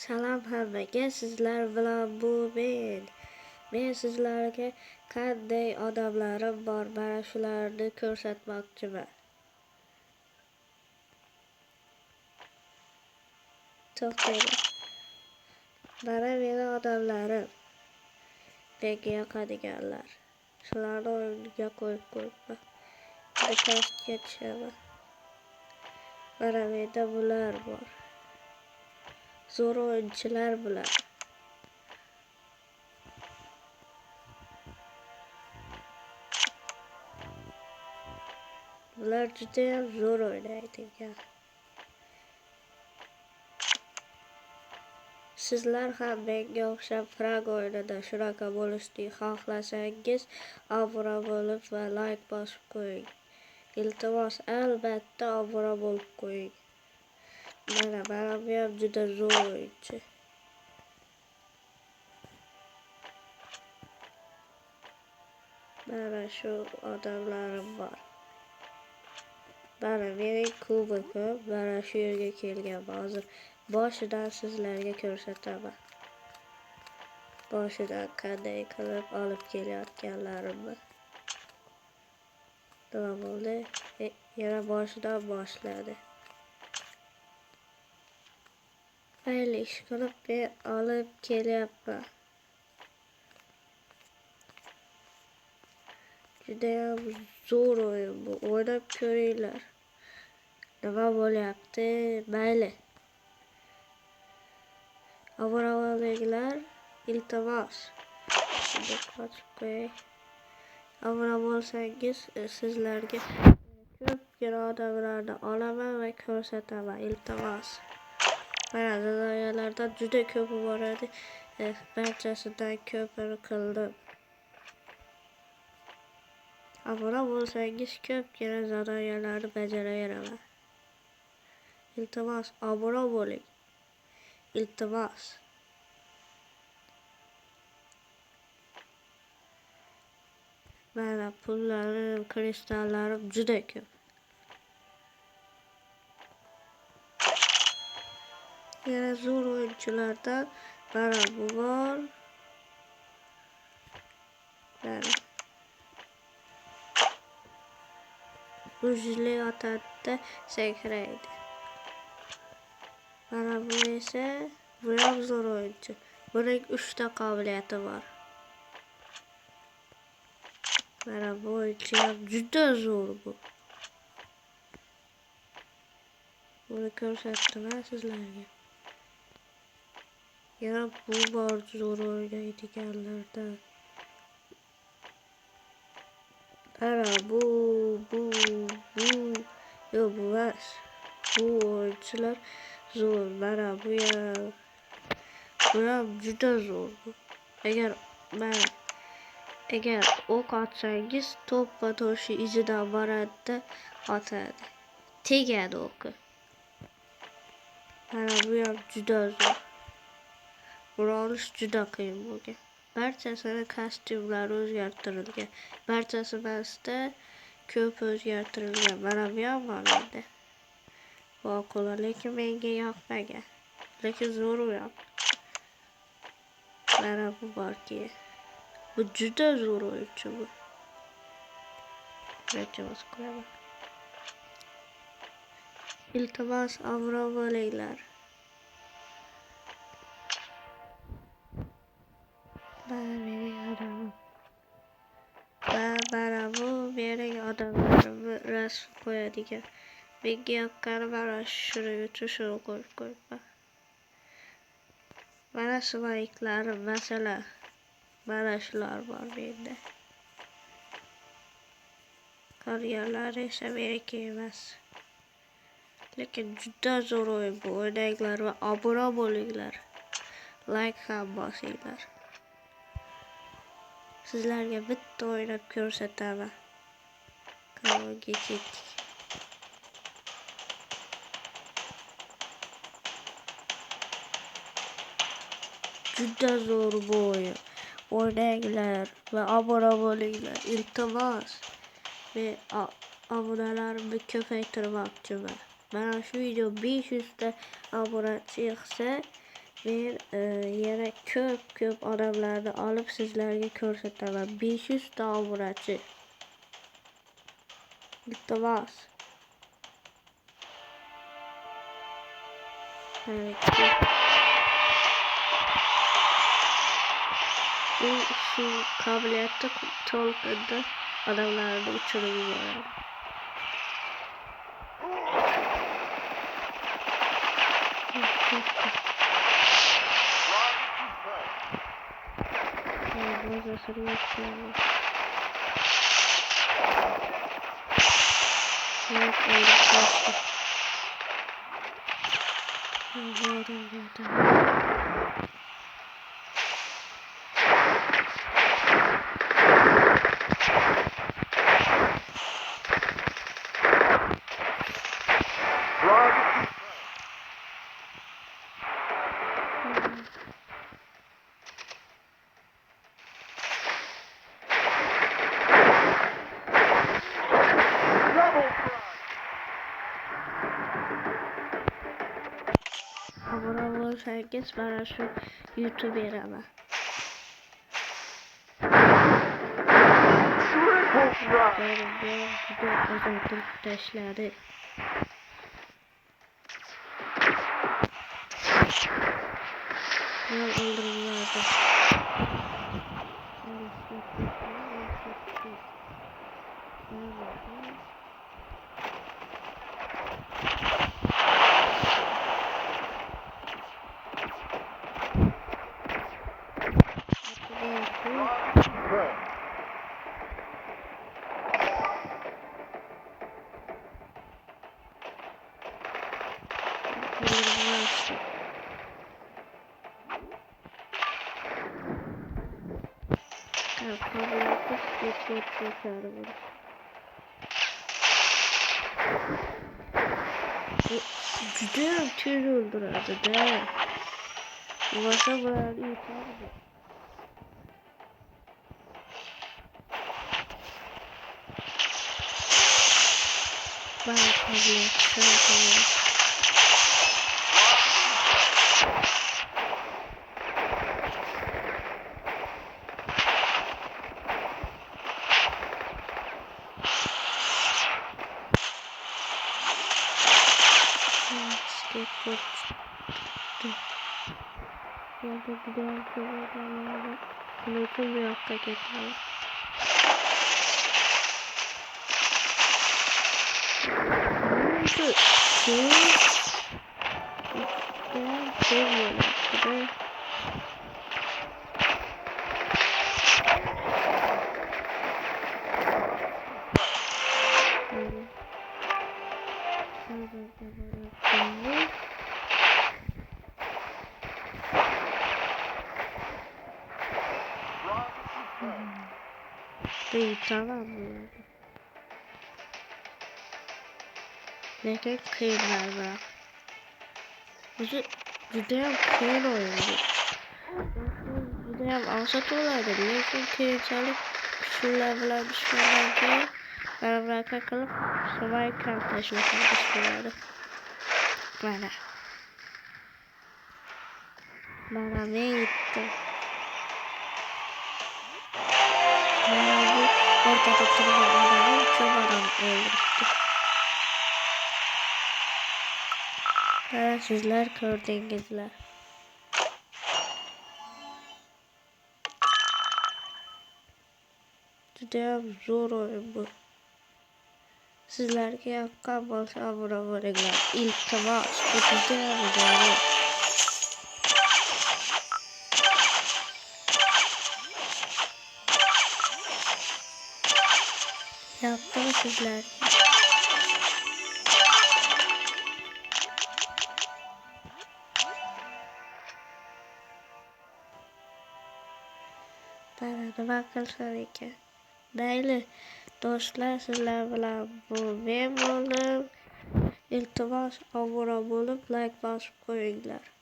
Salom hammaga, sizlar bilan bu men. Men sizlarga qanday odamlarim bor, mana shularni ko'rsatmoqchiman. To'xtanglar. Mana meni odamlarim. Menga yoqadiganlar. Shularni o'rniga qo'yib qo'yibman. Pastga tushaman. Mana menda bular bor. Zo'r o'yinchilar bular. Bular juda ham zo'r o'ynaydigan. Sizlar ham menga o'xshab frag o'yinida shunaqa bo'lishni xohlasangiz, obuna bo'lib va like bosib qo'ying. Iltimos, albatta obuna bo'lib qo'ying. Mana bu ham juda zo'r o'yinchi. Mana shu odamlarim bor. Mana mening kubogim, mana shu yerga kelgan. Hozir boshidan sizlarga ko'rsataman. Boshidan qanday qilib olib kelayotganlarimni. Nima bo'ldi? Yana boshidan boshladi. Mayli, ish qilib men olib kelyapman. Judayam zo'r o'yin bu. O'ynab ko'ringlar. Nima bo'lyapti? Mayli. Obuna bo'linglar, iltimos. Shunday qochib qo'yay. Obuna bo'lsangiz, sizlarga ko'pgina odamlarni olaman va ko'rsataman. Iltimos. Mana zadoyalardan juda ko'pi bor edi. Barchasidan ko'pini qildim. Obuna bo'lsangiz ko'pgina zadoyalarni bajaraveraman. Iltimos, obuna bo'ling. Iltimos. Mana pullarim, kristallarim juda ko'p. Yana zo'r o'yinchilardan mana bu bor. Mana. Bu jile otadida sakraydi. Mana bu esa bu ham zo'r o'yinchi. Buning 3 ta qobiliyati bor. Mana bu o'yinchi ham juda zo'r bu. Buni ko'rsatdim sizlarga. Yana bu bor zo'r o'ynaydiganlardan. Mana bu. Yo'q, bu emas. Bu o'yinchilar zo'r. Mana bu ham juda zo'r bu. Agar o'q otsangiz, to'ppa to'shi izidan boradi, otadi. Tegadi o'qi. Mana bu ham juda zo'r. Buni olish juda qiyin bo'lgan. Barchasini kostyumlari o'zgartirilgan. Barchasi emasda ko'p o'zgartirilgan. Mana bu ham bor endi. Voqola, lekin menga yoqmagan. Lekin zo'r u ham. Mana bu borki. Bu juda zo'r o'yinchi bu. Barchamiz qo'yaman. Iltimos, obuna bo'linglar. Mana mening odamim. Mana bu mening odamlarimni rasm qo'yadigan. Menga yoqqani mana shuning uchun shuni qo'yib qo'yibman. Mana smayklarim, masalan. Mana shular bor menda. Qolganlari esa meniki emas. Lekin juda zo'r o'yin bu. O'ynanglar va obuna bo'linglar. Like ham bosinglar. Sizlarga bitta o'ynab ko'rsataman. Qavga ketdik. Juda zo'r bu o'yin. O'ynanglar va obuna bo'linglar. Iltimos. Men obunalarimni ko'paytirmoqchiman. Mana shu video 500 ta obunachi yig'sa, Men yana ko'p odamlarni olib sizlarga ko'rsataman. 500 ta obunachi. Iltimos. Şu kabiliyetli to'lqinda odamlarni uçurib yuboradi. Abone olursanız bana şu YouTube beraber. Taşları. Yol öldürülüyordu. Gidiyorum tüy öldürüyordu da. Varsa bırak yukarıda. Ben kabul skateboard. Yolda gidiyorum şöyle. Unutun bir hafta geçelim. Değil, tamam mı? Neden kıyımlar var? Videom kıyım oyuncu. Videom alsat olaydı. Neden kıyım çalıp küçükler bilen bir şeyler değil. Ben bırakın kalıp sabah kardeşime kardeşimlerdi. Bana ne gitti? Ortada duran adamın çok adam öldürdü. Sizler gördüğünüzler. Judayam zor oyun bu. Sizlerge yakan bolsa abone olinglar. İltimas bu judayam zor. Yaptım sizler. Bana bakılsın ki. Değerli dostlar, sizler bilan bu men bo'ldim. İltimos abone olup like basıp qo'yinglar.